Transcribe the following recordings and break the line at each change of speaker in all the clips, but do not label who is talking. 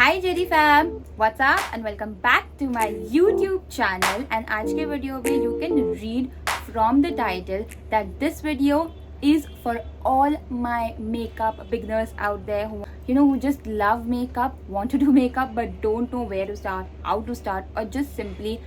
Hi JD fam, what's up and welcome back to my YouTube channel. And आज के video में you can read from the title that this video is for all my makeup beginners out there who just love makeup, want to do makeup but don't know where to start, how to start, or just simply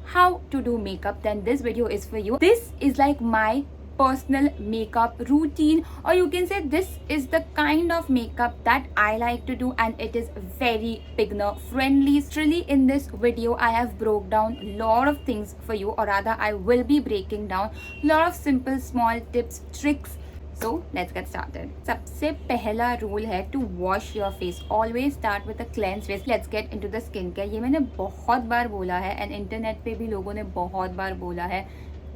how to do makeup. Then this video is for you. This is like my personal makeup routine, or you can say this is the kind of makeup that I like to do, and it is very beginner friendly. Literally in this video I have broke down a lot of things for you, or rather I will be breaking down a lot of simple small tips, tricks. So let's get started. सबसे पहला rule है to wash your face. Always start with a cleansed face. Let's get into the skincare. ये मैंने बहुत बार बोला है and internet पे भी लोगों ने बहुत बार बोला है.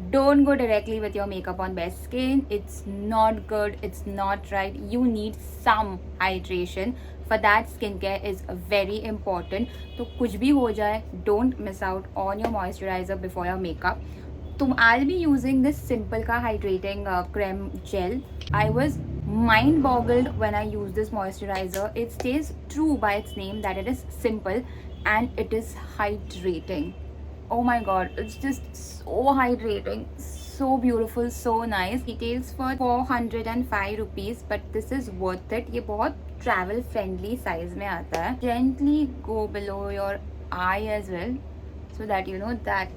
Don't go directly with your makeup on bare skin. It's not good. It's not right. You need some hydration. For that, skincare is very important. तो कुछ भी हो जाए, don't miss out on your moisturizer before your makeup. I'll be using this simple ka hydrating creme gel. I was mind boggled when I used this moisturizer. It stays true by its name that it is simple and it is hydrating. Oh my god, it's just so hydrating, so beautiful, so nice. Retails for 405 rupees, but this is worth it. ये बहुत travel friendly size में आता है. Gently go below your eye as well, so that you know that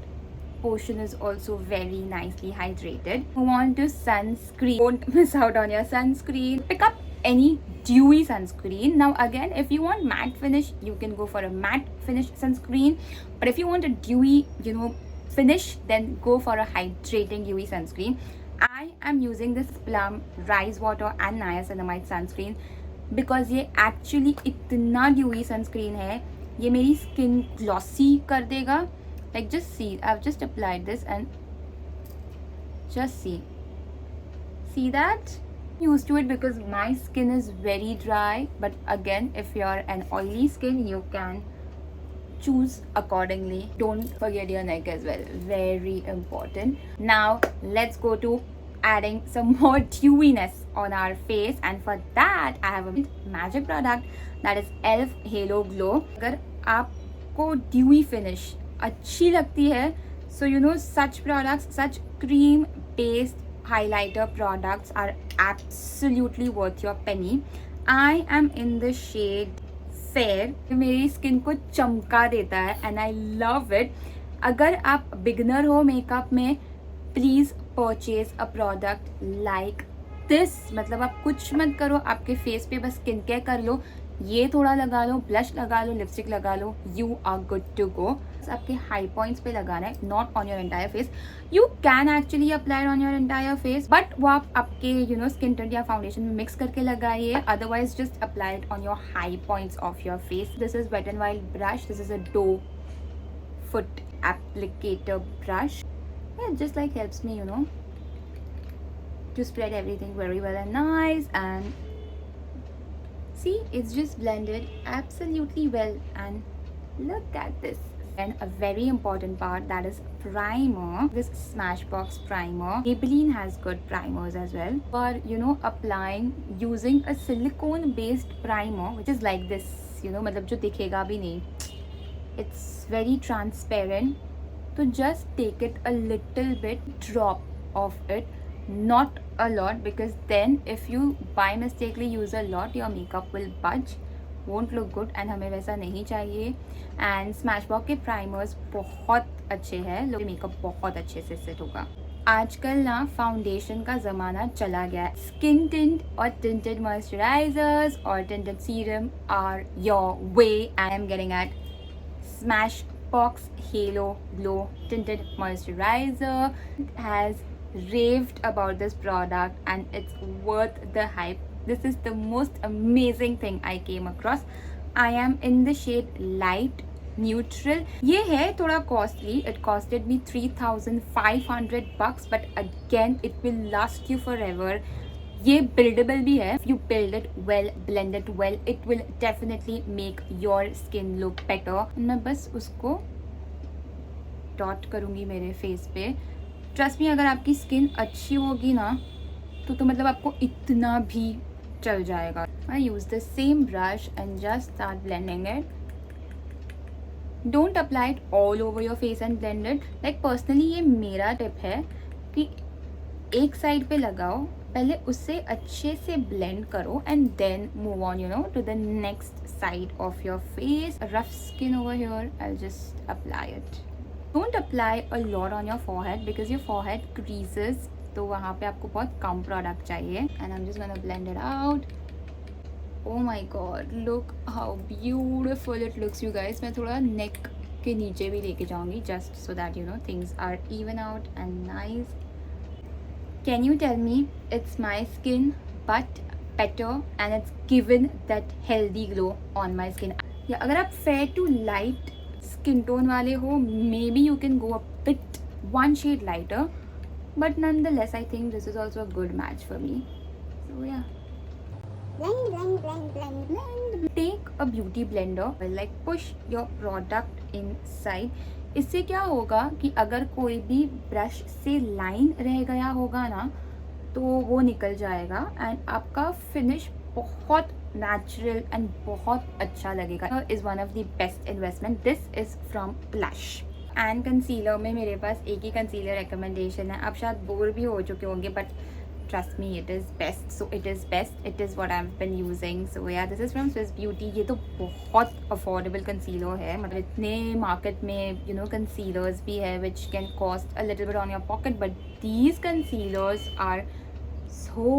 portion is also very nicely hydrated. Move on to sunscreen. Don't miss out on your sunscreen. Pick up any dewy sunscreen. Now again, if you want matte finish, you can go for a matte finish sunscreen, but if you want a dewy finish, then go for a hydrating UV sunscreen. I am using this Plum Rice Water and Niacinamide sunscreen because ये actually इतना dewy sunscreen है, ये मेरी skin glossy कर देगा. Like just see, I've just applied this and just see that? Used to it because my skin is very dry, but again, if you're an oily skin, you can choose accordingly. Don't forget your neck as well, very important. Now let's go to adding some more dewiness on our face, and for that I have a magic product that is ELF Halo Glow. अगर आपको dewy finish अच्छी लगती है, so such products, such cream based highlighter products are absolutely worth your penny. I am in the shade Fair. मेरी skin को चमका देता है and I love it. अगर आप बिगनर हो मेकअप में, please purchase a product like this. मतलब आप कुछ मत करो, आपके फेस पे बस स्किन केयर कर लो, ये थोड़ा लगा लो, ब्लश लगा लो, लिपस्टिक लगा लो, you are good to go. आपके हाई पॉइंट्स पे लगाना है, not on your entire face. You can actually apply on your entire face, but वो आप आपके स्किन टोन या फाउंडेशन में मिक्स करके लगाइए. Otherwise just apply it on your high points of your face. This is wet and wild brush. This is a doe foot applicator brush. Yeah, it just like helps me to spread everything very well and nice. And see, it's just blended absolutely well, and look at this. And a very important part, that is primer. This Smashbox primer. Maybelline has good primers as well. For applying using a silicone based primer, which is like this, मतलब जो दिखेगा भी नहीं. It's very transparent. So just take it a little bit, drop of it, not a lot, because then if you by mistakenly use a lot, your makeup will budge, won't look good, and हमें वैसा नहीं चाहिए. And Smashbox के primers बहुत अच्छे हैं, लोग makeup बहुत अच्छे से सेट होगा. आजकल ना फाउंडेशन का ज़माना चला गया है. स्किन टिंट और tinted moisturizers और tinted serum are your way. I am getting at Smashbox Halo Glow Tinted Moisturizer. Has raved about this product and it's worth the hype. This is the most amazing thing I came across. I am in the shade Light Neutral. ये है थोड़ा costly. It costed me 3,500 bucks, but again it will last you forever. ये buildable भी है. If you build it well, blend it well, it will definitely make your skin look better. मैं बस उसको dot करूँगी मेरे फेस पे. Trust me, अगर आपकी स्किन अच्छी होगी ना तो मतलब आपको इतना भी चल जाएगा. I use the same brush and just start blending it. Don't apply it all over your face and blend it. Like personally ये मेरा टिप है कि एक साइड पे लगाओ, पहले उससे अच्छे से ब्लेंड करो and then move on you know to the next side of your face. Rough skin over here, I just apply it. Don't apply a lot on your forehead because your forehead creases, तो वहाँ पे आपको बहुत कम product चाहिए. And I am just gonna blend it out. Oh my god, look how beautiful it looks you guys. मैं थोड़ा neck के नीचे भी लेके जाऊँगी just so that you know things are even out and nice. Can you tell me it's my skin but better and it's given that healthy glow on my skin. या अगर आप fair to light skin tone वाले हो, maybe you can go a bit one shade lighter, but nonetheless I think this is also a good match for me. So yeah. Blend. Take a beauty blender, like push your product inside. इससे क्या होगा कि अगर कोई भी brush से line रह गया होगा ना, तो वो निकल जाएगा एंड आपका फिनिश बहुत नेचुरल एंड बहुत अच्छा लगेगा. Is one of the best investment. This is from blush and concealer में मेरे पास एक ही कंसीलर रिकमेंडेशन है. आप शायद बोर भी हो चुके होंगे, but trust me, it is best. So it is best. It is what I've been using. So yeah, this is from Swiss Beauty. ये तो बहुत affordable concealer है. मतलब इतने market में you know concealers भी है which can cost a little bit on your pocket, but these concealers are so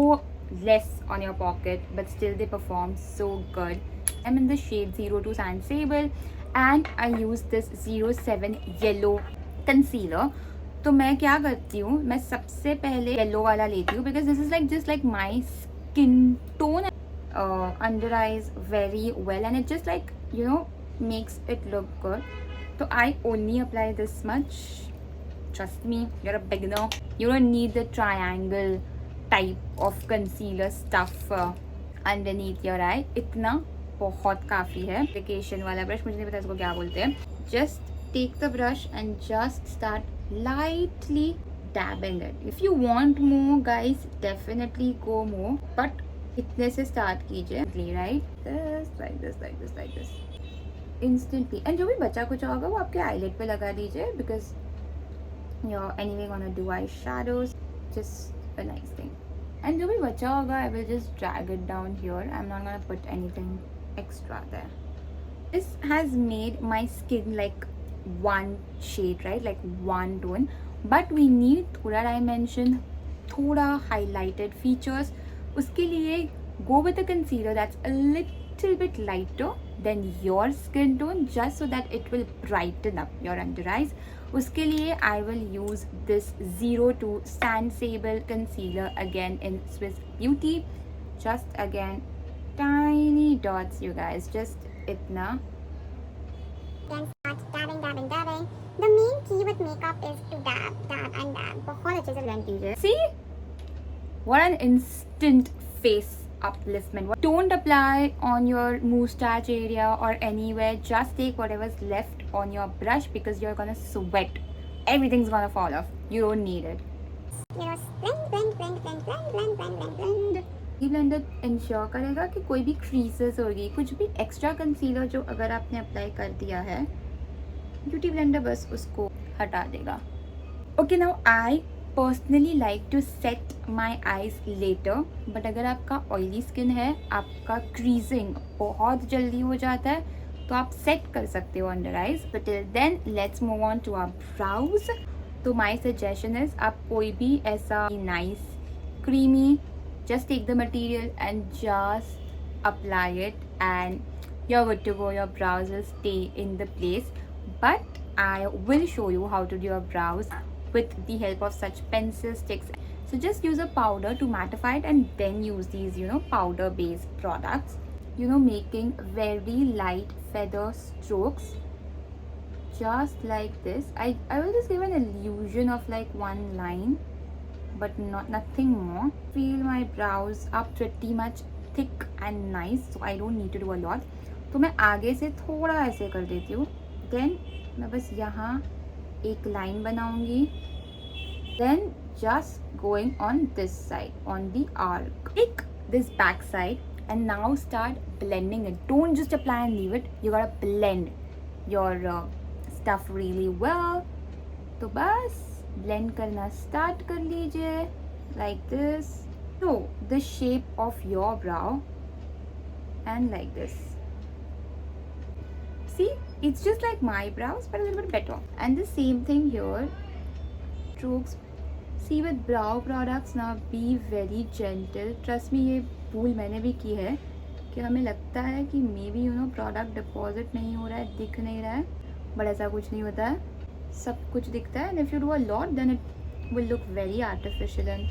less on your pocket, but still they perform so good. I'm in the shade 02 Sand Sable and I use this 07 Yellow concealer. तो मैं क्या करती हूँ, मैं सबसे पहले yellow वाला लेती हूँ because this is like just like my skin tone. Under eyes very well and it just like you know makes it look good. तो I only apply this much. Trust me, you are a beginner. You don't need the triangle type of concealer stuff underneath your eye. इतना बहुत काफ़ी है. Application वाला brush, मुझे नहीं पता इसको क्या बोलते हैं. Just take the brush and just start lightly dabbing it. If you want more guys, definitely go more, but itne se start kijiye, right? This like this like this like this instantly. And जो भी बचा कुछ होगा वो आपके eyelid पे लगा दीजिए because you're anyway gonna do eyeshadows. Just a nice thing. And जो भी बचा होगा I will just drag it down here. I'm not gonna put anything extra there. This has made my skin like one shade, right? Like one tone, but we need थोड़ा dimension, थोड़ा highlighted features. उसके लिए go with a concealer that's a little bit lighter than your skin tone, just so that it will brighten up your under eyes. उसके लिए I will use this 02 Sand Sable concealer again in Swiss Beauty. Just again tiny dots you guys, just itna.
Then start dabbing. The main key with makeup is to dab and dab. बहुत अच्छे से blend कीजिए.
See? What an instant face upliftment. Don't apply on your moustache area or anywhere. Just take whatever's left on your brush because you're gonna sweat. Everything's gonna fall off. You don't need it.
You know, blend.
ये blender ensure करेगा कि कोई भी creases होगी, कुछ भी extra concealer जो अगर आपने अप्लाई कर दिया है, ब्यूटी ब्लेंडर बस उसको हटा देगा. Okay, now I personally like to set my eyes later, but अगर आपका ऑयली स्किन है, आपका क्रीजिंग बहुत जल्दी हो जाता है, तो आप सेट कर सकते हो under eyes. But till then let's move on to our brows. तो माई सजेशन इज आप कोई भी ऐसा nice creamy, just take the material and just apply it and you're good to go. Your brows will stay in the place, but I will show you how to do your brows with the help of such pencil sticks. So just use a powder to mattify it and then use these powder based products, making very light feather strokes just like this. I will just give an illusion of like one line, but nothing more. Feel my brows are pretty much thick and nice, so I don't need to do a lot. तो मैं आगे से थोड़ा ऐसे कर देती हूँ. Then मैं बस यहाँ एक लाइन बनाऊंगी. Then just going on this side on the arc. एक this back side and now start blending it. Don't just apply and leave it. You gotta blend your stuff really well. तो बस blend करना start कर लीजिए like this. So the shape of your brow and like this. See, it's just like my brows but a little bit better. And the same thing here. Strokes. See, with brow products now, be very gentle. Trust me, ये भूल मैंने भी की है कि हमें लगता है कि मे बी प्रोडक्ट डिपॉजिट नहीं हो रहा है, दिख नहीं रहा है, बट ऐसा कुछ नहीं होता है, सब कुछ दिखता है. And if you do a lot then it will look very artificial and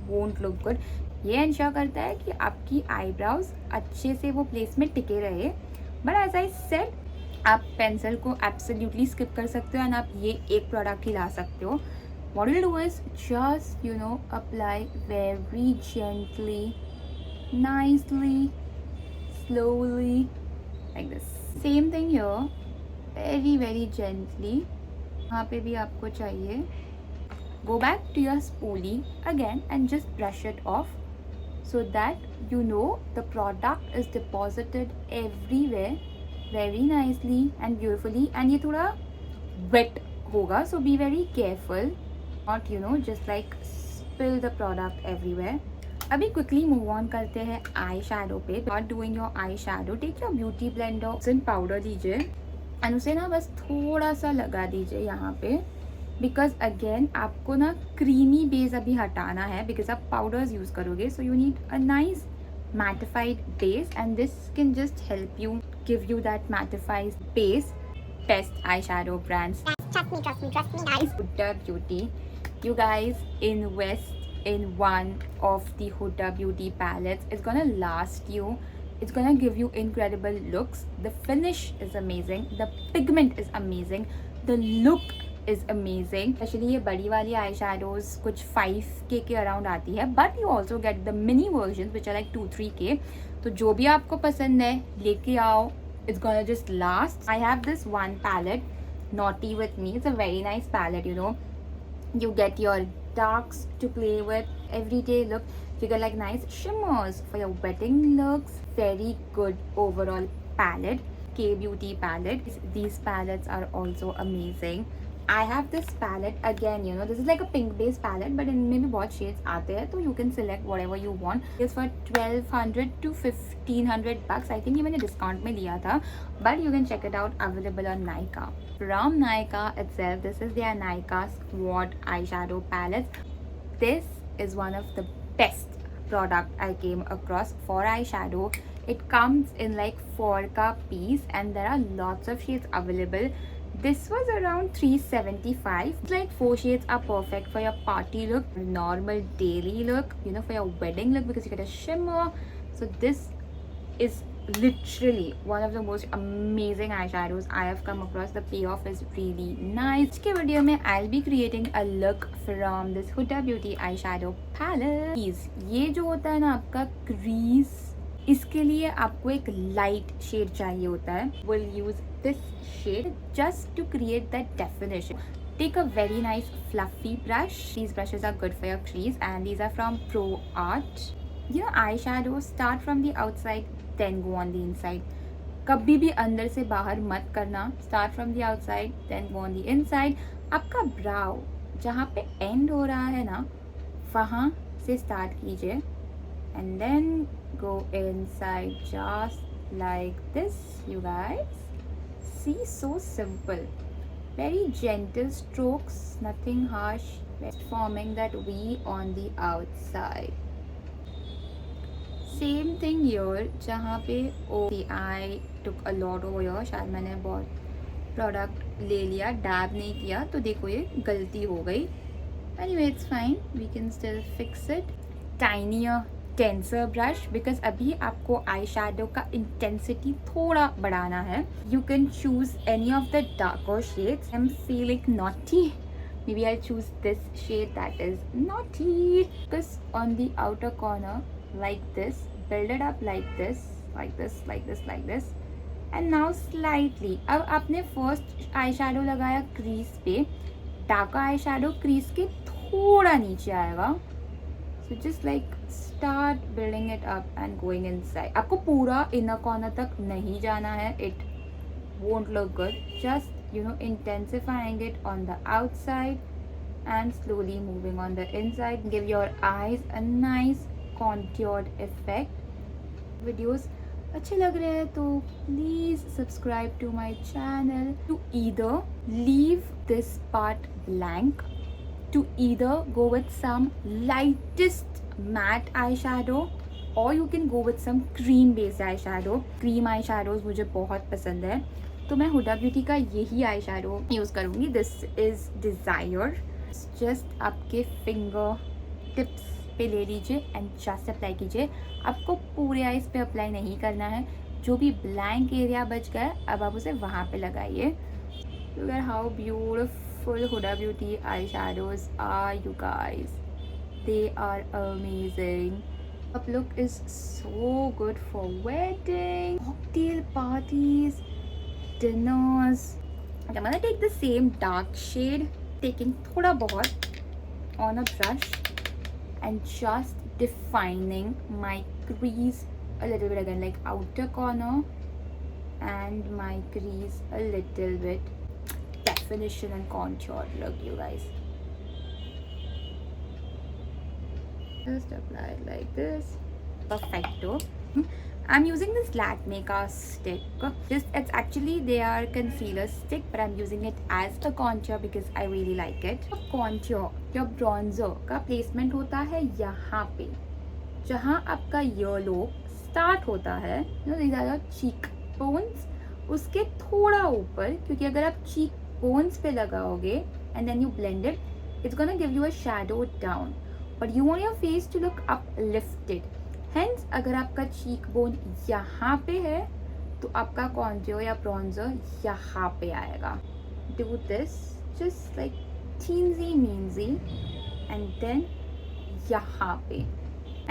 won't look good. ये इंश्योर करता है कि आपकी आईब्राउज अच्छे से वो प्लेस में टिके रहे. बट एज आई सेड, आप पेंसिल को एब्सोल्युटली स्किप कर सकते हो एंड आप ये एक प्रोडक्ट ही ला सकते हो. What you'll do is just apply very gently, nicely, slowly, like this. Same thing here, very very gently. यहाँ पे भी आपको चाहिए. Go back to your spoolie again and just brush it off so that the product is deposited everywhere very nicely and beautifully. And ये थोड़ा wet होगा, so be very careful. Not just like spill the product everywhere. अभी quickly move on करते हैं eye shadow पे. Not doing your eye shadow, take your beauty blender and powder लीजिए and उसे ना बस थोड़ा सा लगा दीजिए यहाँ पे, because again आपको ना creamy base अभी हटाना है because आप powders use करोगे. So you need a nice mattified base and this can just help you give you that mattified base. Best eyeshadow brands.
Trust me, guys.
Huda Beauty. You guys invest in one of the Huda Beauty palettes. It's gonna last you. It's gonna give you incredible looks. The finish is amazing. The pigment is amazing. The look is amazing. Especially ये बड़ी वाली eyeshadows कुछ 5K के around आती है. But you also get the mini versions which are like 2-3K. तो जो भी आपको पसंद है लेके आओ. It's gonna just last. I have this one palette, Naughty with Me. It's a very nice palette, You get your darks to play with, everyday look. You get like nice shimmers for your wedding looks. Very good overall palette. K Beauty palette. These palettes are also amazing. I have this palette again, this is like a pink based palette, but इनमें भी बहुत shades आते हैं, तो you can select whatever you want. It's for 1200 to 1500 bucks. I think ये मैंने discount में लिया था, but you can check it out, available on Nykaa. From Nykaa itself, this is their Nykaa Squad eyeshadow palette. This is one of the best product I came across for eyeshadow. It comes in like 4 piece and there are lots of shades available. This was around 375. It's like 4 shades are perfect for your party look, normal daily look, for your wedding look, because you get a shimmer. So this is literally one of the most amazing eyeshadows I have come across. The payoff is really nice. In this video में I'll be creating a look from this Huda Beauty eyeshadow palette. ये जो होता है ना आपका crease, इसके लिए आपको एक लाइट शेड चाहिए होता है. We'll use this shade just to create that definition. Take a very nice fluffy brush. These brushes are good for your crease and these are from Pro Art. Eyeshadows start from the outside then go on the inside. कभी भी अंदर से बाहर मत करना. Start from the outside then go on the inside. आपका brow जहाँ पे end हो रहा है ना, वहाँ से start कीजिए and then go inside just like this. You guys see, so simple, very gentle strokes, nothing harsh, forming that V on the outside. Same thing here, जहाँ पे I took a lot over here. शायद मैंने बहुत product ले लिया, dab नहीं किया, तो देखो ये गलती हो गई. Anyway, it's fine, we can still fix it. Tinier tensor brush, because अभी आपको आई शेडो का इंटेंसिटी थोड़ा बढ़ाना है. You can choose any of the darker shades. I am feeling naughty. maybe I'll choose this shade that is naughty. Focus on the outer corner like this, build it up like this, like this, like this, like this, and now slightly. अब आपने first eye shadow लगाया crease पे, dark eye shadow crease के थोड़ा नीचे आएगा. So just like start building it up and going inside. आपको पूरा inner corner तक नहीं जाना है. It won't look good. Just intensifying it on the outside and slowly moving on the inside. Give your eyes a nice contoured effect. Videos अच्छे लग रहे हैं तो please subscribe to my channel. To either leave this part blank, to either go with some lightest matte eyeshadow, or you can go with some cream based eyeshadow. Cream eyeshadows मुझे बहुत पसंद है, तो मैं हुडा ब्यूटी का यही eye shadow use करूँगी. This is desire. Just आपके फिंगर टिप्स पे ले लीजिए एंड जस्ट अप्लाई कीजिए. आपको पूरे आइज पे अप्लाई नहीं करना है. जो भी ब्लैंक एरिया बच गया अब आप उसे वहाँ पे लगाइए. Look at how beautiful Huda beauty eye shadows are you guys. They are amazing. Up look is so good for wedding, cocktail parties, dinners. I'm gonna take the same dark shade, taking thoda bahut on a brush and just defining my crease a little bit again, like outer corner and my crease a little bit. Definition and contour look, you guys. Just apply it like this. Perfecto. I'm using this Lakme stick. It's actually their concealer stick, but I'm using it as a contour because I really like it. Contour या bronzer का placement होता है यहाँ पे, जहाँ आपका yellow start होता है. These are your cheek bones. उसके थोड़ा ऊपर, क्योंकि अगर आप cheek bones पे लगाओगे and then you blend it, it's gonna give you a shadow down. But you want your face to look uplifted. Hence, अगर आपका cheek bone यहाँ पे है तो आपका contour या bronzer यहाँ पे आएगा. Do this just like teensy meensy and then यहाँ पे,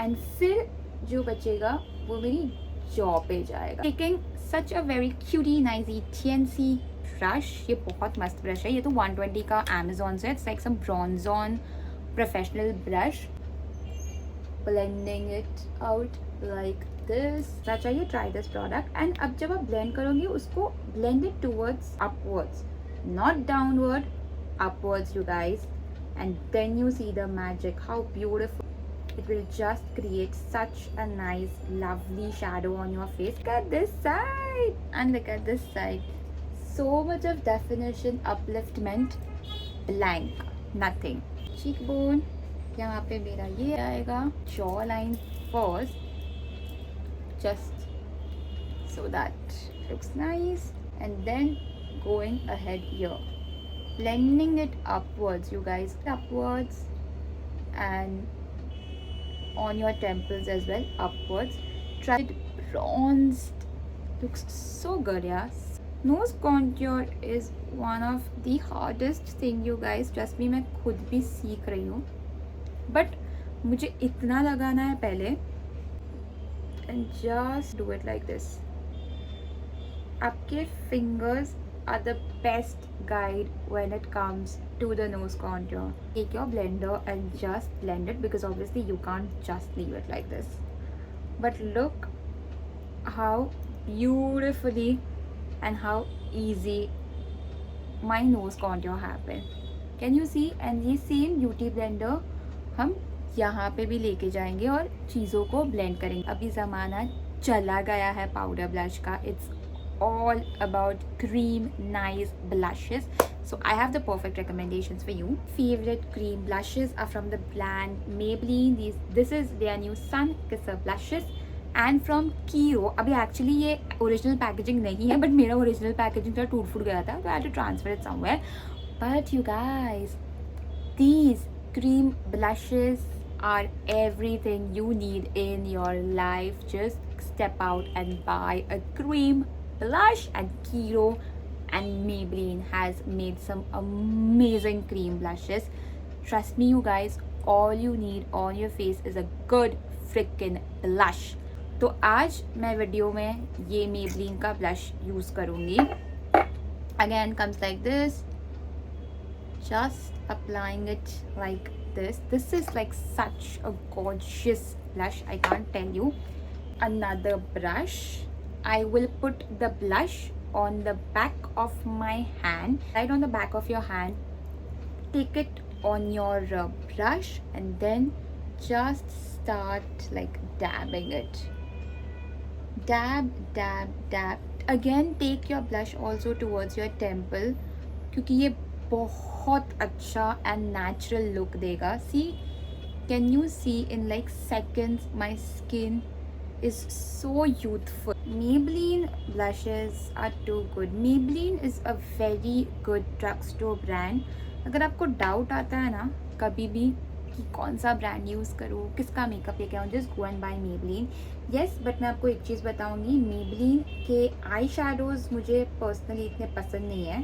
and फिर जो बचेगा वो मेरी jaw पे जाएगा. Taking such a very cutie nicey TNC brush. ये बहुत मस्त ब्रश है. ये तो 120 का Amazon से. It's like some bronze on professional brush. Blending it out like this. चाहिए try this product. And अब जब आप blend करोगे उसको blend it towards upwards, not downward, upwards, you guys. And then you see the magic, how beautiful. It will just create such a nice lovely shadow on your face. Look at this side and look at this side. So much of definition, upliftment, blank, nothing. Cheekbone, यहाँ पे मेरा ये आएगा. Jaw line first, just so that looks nice, and then going ahead here, blending it upwards, you guys, upwards, and on your temples as well, upwards. Try it bronzed, looks so good. Yeah, nose contour is one of the hardest thing, you guys. Trust me, मैं खुद भी सीख रही हूँ, but मुझे इतना लगाना है पहले. And just do it like this. आपके fingers are the best guide when it comes to the nose contour. Take your blender and just blend it, because obviously you can't just leave it like this. But look how beautifully and how easy my nose contour happened. Can you see? And ये same beauty blender हम यहाँ पे भी लेके जाएंगे और चीज़ों को ब्लेंड करेंगे. अभी ज़माना चला गया है पाउडर ब्लश का. It's all about cream nice blushes. So I have the perfect recommendations for you. Favorite cream blushes are from the brand Maybelline. This is their new Sun Kisser blushes, and from Kiro. अभी actually ये original packaging नहीं है, but मेरा original packaging थोड़ा टूट फूट गया था, so I had to transfer it somewhere. But you guys, these cream blushes are everything you need in your life. Just step out and buy a cream blush, and Kiro and Maybelline has made some amazing cream blushes. Trust me, you guys, all you need on your face is a good freaking blush. तो आज मैं video में ये Maybelline का blush use करूँगी. Again comes like this, just applying it like this. This is like such a gorgeous blush, I can't tell you. Another brush. I will put the blush on the back of my hand, right on the back of your hand. Take it on your brush and then just start like dabbing it. Dab, dab, dab. Again take your blush also towards your temple, क्योंकि ये बहुत अच्छा and natural look देगा. See, can you see in like seconds my skin is so youthful. Maybelline blushes are too good. Maybelline is a very good drugstore brand. अगर आपको doubt आता है ना कभी भी कि कौन सा ब्रांड यूज़ करूँ, किसका मेकअप लेके आऊँ, just go and buy Maybelline. Yes, but मैं आपको एक चीज़ बताऊँगी, मेबलिन के आई शैडोज़ मुझे पर्सनली इतने पसंद नहीं है.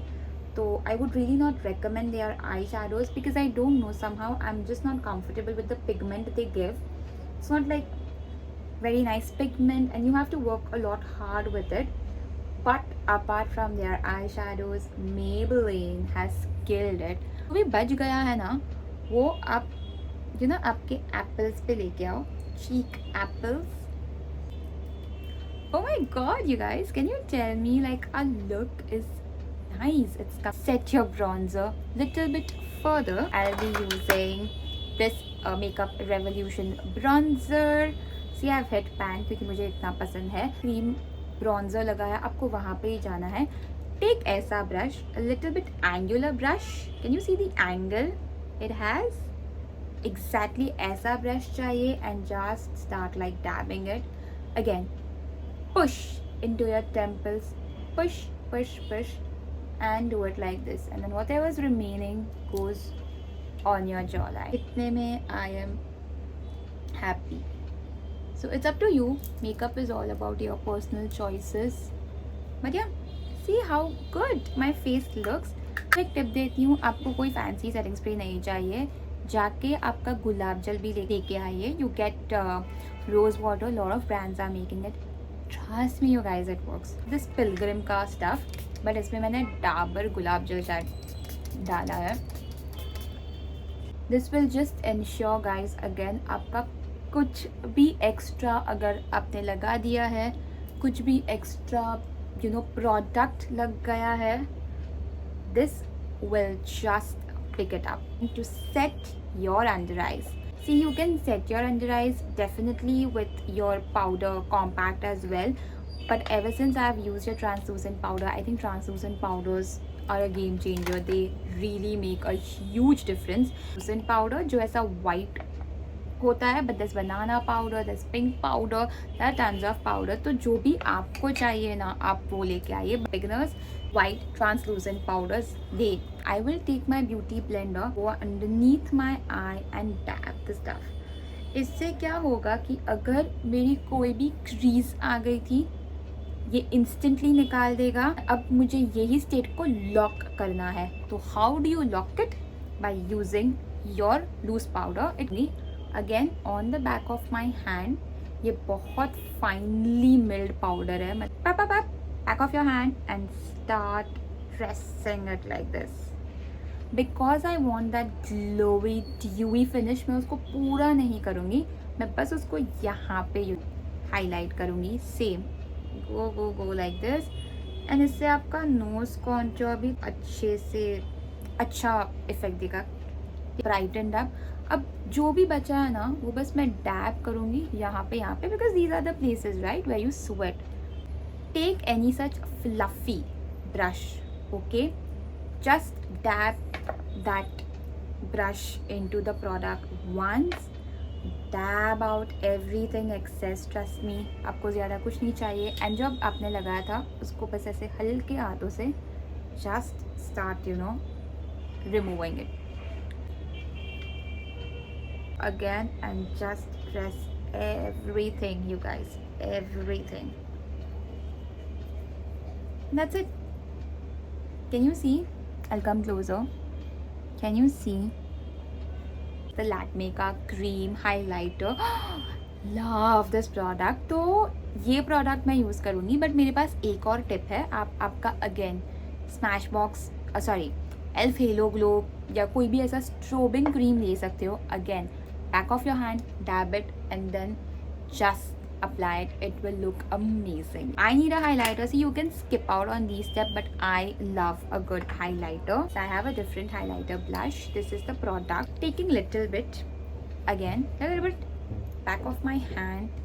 तो I would really not recommend their eye shadows because I don't know, somehow I am just not comfortable with the pigment they give. It's not like very nice pigment and you have to work a lot hard with it. But apart from their eyeshadows, Maybelline has killed it. जो भी बच गया है ना वो आप आपके apples पे लेके आओ, cheek apples. Oh my god, you guys, can you tell me like our look is nice? It's set your bronzer little bit further. I'll be using this Makeup Revolution bronzer. See, I've hit pan क्योंकि मुझे इतना पसंद है. Cream bronzer लगाया, आपको वहाँ पे ही जाना है. टेक ऐसा brush, a little bit angular brush. Can you see the angle it has? Exactly ऐसा brush चाहिए and just start like dabbing it. Again, push into your temples. Push, push, push and do it like this. And then whatever's remaining goes on your jawline. इतने में I am happy. So it's up to you. Makeup is all about your personal choices. But yeah, see how good my face looks. एक tip देती हूँ, आपको कोई fancy setting spray नहीं चाहिए, जाके आपका गुलाब जल भी लेके आइए. You get rose water. Lot of brands are making it. Trust me, you guys, it works. This Pilgrim का stuff, but इसमें मैंने डाबर गुलाब जल शायद डाला है. This will just ensure, guys, again आपका कुछ भी एक्स्ट्रा अगर आपने लगा दिया है, कुछ भी एक्स्ट्रा प्रोडक्ट लग गया है, this will just pick it up. To set your under eyes. See, you can set your under eyes definitely with your powder compact as well. But ever since I have used your translucent powder, I think translucent powders are a game changer. They really make a huge difference. Translucent powder जो ऐसा white होता है, but there's banana powder, there's pink powder, there are tons of powder. तो जो भी आपको चाहिए ना आप वो लेके आइए. Beginners, white translucent powders. They, I will take my beauty blender, go underneath my eye and dab the stuff. इससे क्या होगा कि अगर मेरी कोई भी क्रीज आ गई थी, ये इंस्टेंटली निकाल देगा. अब मुझे यही स्टेट को लॉक करना है. तो how do you lock it? By using your loose powder. It again on the back of my hand. ये बहुत फाइनली मिल्ड पाउडर है. Back of your hand and start pressing it like this. Because I want that glowy dewy finish. मैं उसको पूरा नहीं करूँगी, मैं बस उसको यहाँ पे हाईलाइट करूँगी. Same go go go like this. And इससे आपका नोज कॉन्टूर भी अच्छे से अच्छा इफेक्ट देगा, ब्राइटन अप. अब जो भी बचा है ना वो बस मैं डैब करूँगी यहाँ पे because these are the places right where you sweat. Take any such fluffy brush, okay, just dab that brush into the product once. Dab out everything excess. Trust me, आपको ज़्यादा कुछ नहीं चाहिए. एंड जब आपने लगाया था उसको बस ऐसे हल्के हाथों से just start removing it again and just press everything, you guys, everything. That's it. Can you see? I'll come closer. Can you see the Lakme का cream highlighter? Love this product. तो ये प्रोडक्ट मैं use करूँगी, but मेरे पास एक और tip है. आपका again smash box elf hello glow या कोई भी ऐसा स्ट्रोबिंग क्रीम ले सकते हो. Again, back of your hand, dab it, and then just apply it. It will look amazing. I need a highlighter, so you can skip out on these steps, but I love a good highlighter. So I have a different highlighter blush. This is the product. Taking little bit, again a little bit back of my hand.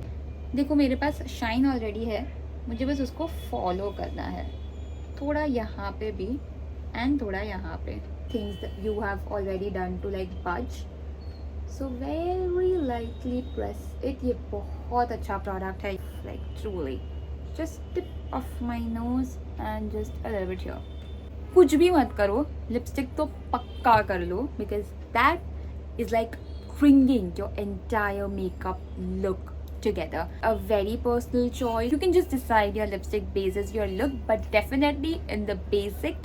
देखो मेरे पास shine already है, मुझे बस उसको follow करना है. थोड़ा यहाँ पे भी एंड थोड़ा यहाँ पे. Things that you have already done to like budge. So very lightly press it. ये बहुत अच्छा प्रोडक्ट है, like truly. Just tip of my nose and just a little bit here. कुछ भी मत करो, लिपस्टिक तो पक्का कर लो, because that is like bringing your entire makeup look together. A very personal choice. You can just decide your lipstick bases your look, but definitely in the basic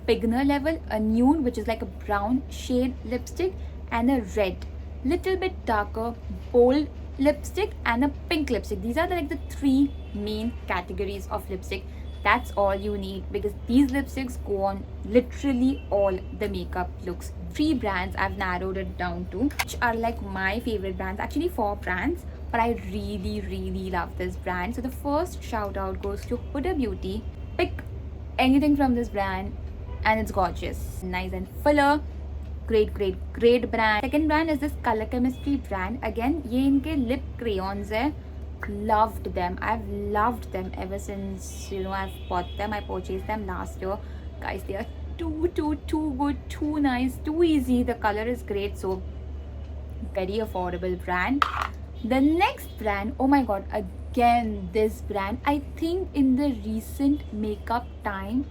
beginner level, a nude, which is like a brown shade lipstick, and a red, little bit darker bold lipstick, and a pink lipstick. These are like the three main categories of lipstick. That's all you need, because these lipsticks go on literally all the makeup looks. 3 brands I've narrowed it down to, which are like my favorite brands. Actually 4 brands, but I really love this brand. So the first shout out goes to Huda Beauty. Pick anything from this brand and it's gorgeous, nice and fuller. Great brand. Second brand is this Color Chemistry brand. Again, ये इनके lip crayons है. Loved them. I've loved them ever since, you know, I've bought them. I purchased them last year. Guys, they are too good, too nice, too easy. The color is great. So very affordable brand. The next brand, oh my god, again this brand. I think in the recent makeup time,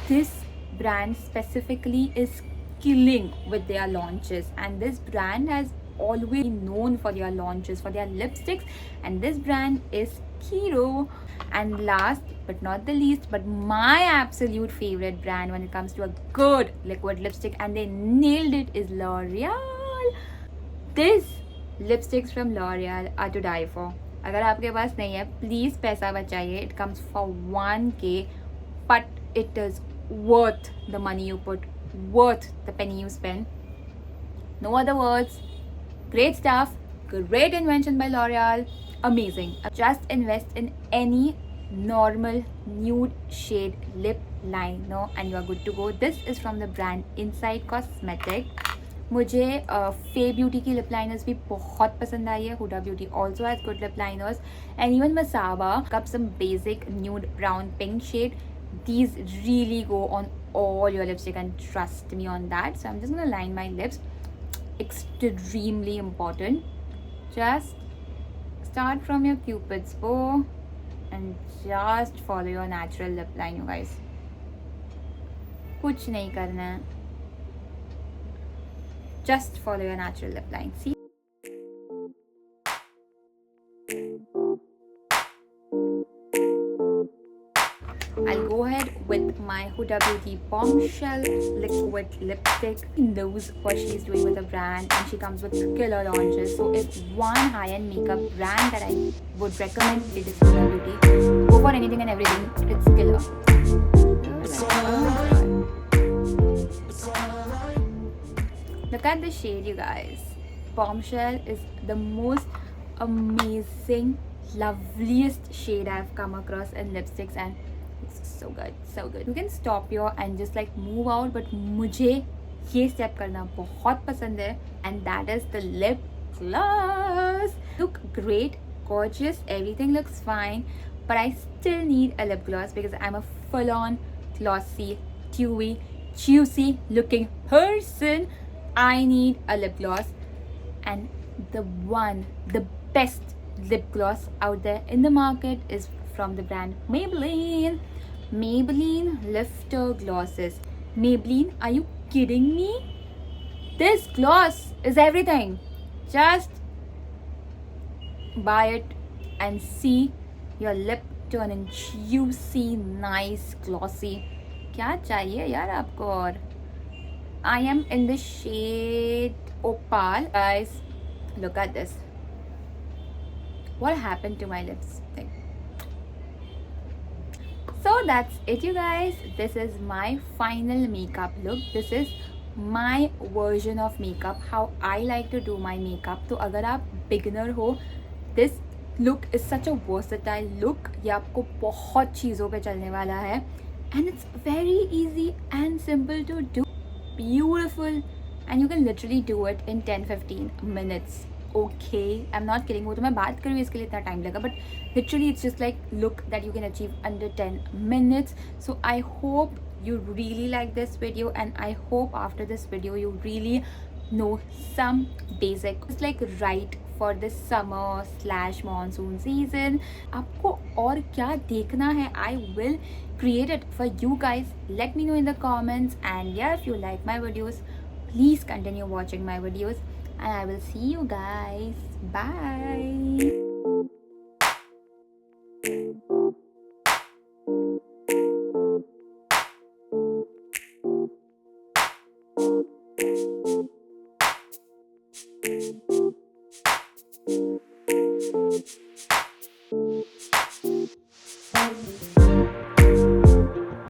this brand specifically is killing with their launches, and this brand has always been known for their launches, for their lipsticks, and this brand is Kiro. And last but not the least, but my absolute favorite brand when it comes to a good liquid lipstick, and they nailed it, is L'Oreal. These lipsticks from L'Oreal are to die for. अगर आपके पास नहीं है, please पैसा बचाइए. It comes for 1K, but it is worth the money you put, worth the penny you spend. No other words. Great stuff, great invention by L'Oreal, amazing. Just invest in any normal nude shade lip liner and you are good to go. This is from the brand Inside Cosmetic. मुझे Fay Beauty की lip liners भी बहुत पसंद आई है. Huda Beauty also has good lip liners, and even Masaba got some basic nude brown pink shade. These really go on all your lipstick, and trust me on that. So I'm just gonna line my lips. Extremely important. Just start from your Cupid's bow and just follow your natural lip line, you guys. कुछ नहीं करना है. Just follow your natural lip line. See? I'll go ahead with my Huda Beauty Bombshell Liquid Lipstick. She knows what she's doing with the brand, and she comes with killer launches. So if one high-end makeup brand that I would recommend, it is Huda Beauty. Go for anything and everything, it's killer. Look at the shade, you guys. Bombshell is the most amazing, loveliest shade I've come across in lipsticks, and it's so good. You can stop here and just like move out, but मुझे ये step करना बहुत पसंद है, and that is the lip gloss. Look great, gorgeous, everything looks fine, but I still need a lip gloss because I'm a full-on glossy, dewy, juicy looking person. I need a lip gloss, and the best lip gloss out there in the market is from the brand Maybelline. Maybelline Lifter Glosses. Maybelline, are you kidding me? This gloss is everything. Just buy it and see your lip turn in juicy, nice, glossy. क्या चाहिए यार आपको और? I am in the shade Opal. Guys, look at this. What happened to my lipstick? So that's it, you guys. This is my final makeup look. This is my version of makeup, how I like to do my makeup. तो अगर आप beginner हो, this look is such a versatile look. ये आपको बहुत चीज़ों पे चलने वाला है, and it's very easy and simple to do. Beautiful, and you can literally do it in 10-15 minutes. Okay, I'm not kidding. वो तो मैं बात करूँ इसके लिए इतना टाइम लगा, but literally it's just like look that you can achieve under 10 minutes. So I hope you really like this video, and I hope after this video you really know some basic. It's like right for this summer/monsoon season. आपको और क्या देखना है? I will create it for you guys. Let me know in the comments, and yeah, if you like my videos, please continue watching my videos, and I will see you guys. Bye.